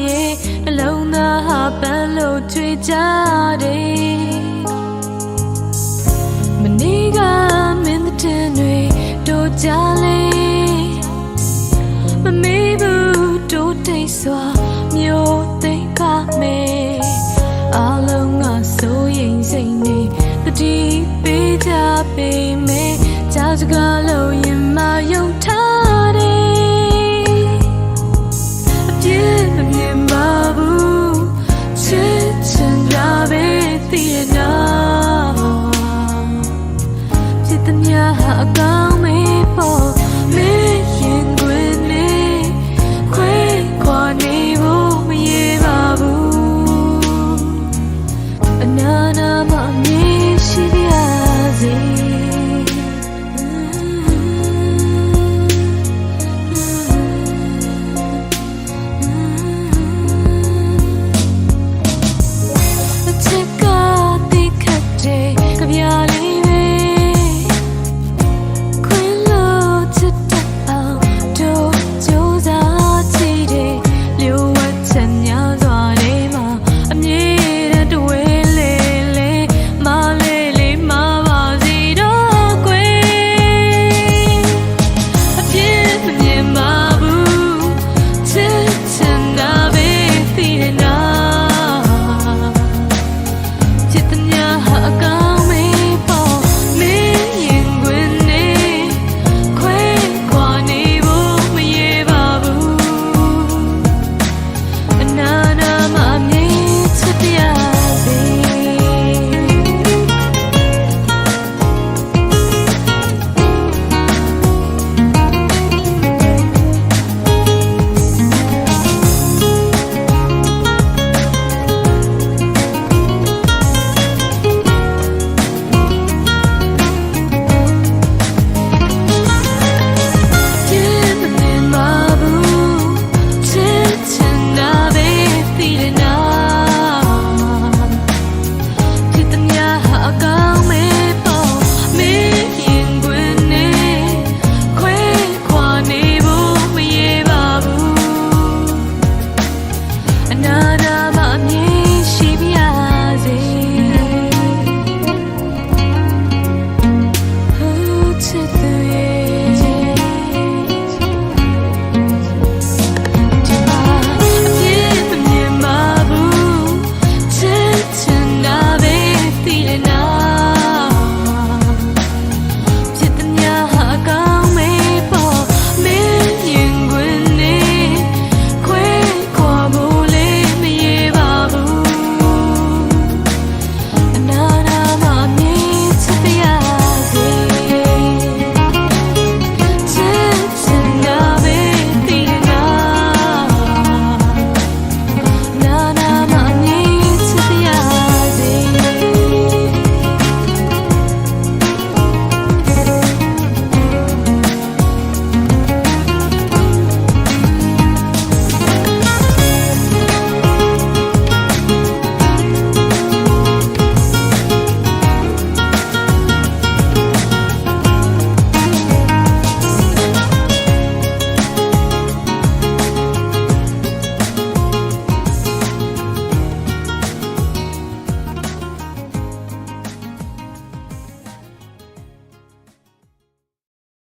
ရဲ့နှလုံးသားဟာပန်းလို့ကြွေကြတယ်မနေ့ကမင်းတဲ့တွေတို့ကြလေမမေးဘူးတို့တိတ်စွာမျိုးသိမ်းကမယ်အားလုံးကစိုးရင်စိတ်နေတတိပေးကြပေမယ်ကြောက်စကားလို့ရင်မယုံထားတယ်အပြည့်မမြင်ပါဘူးချစ်ချင်ကြပဲသိရနာ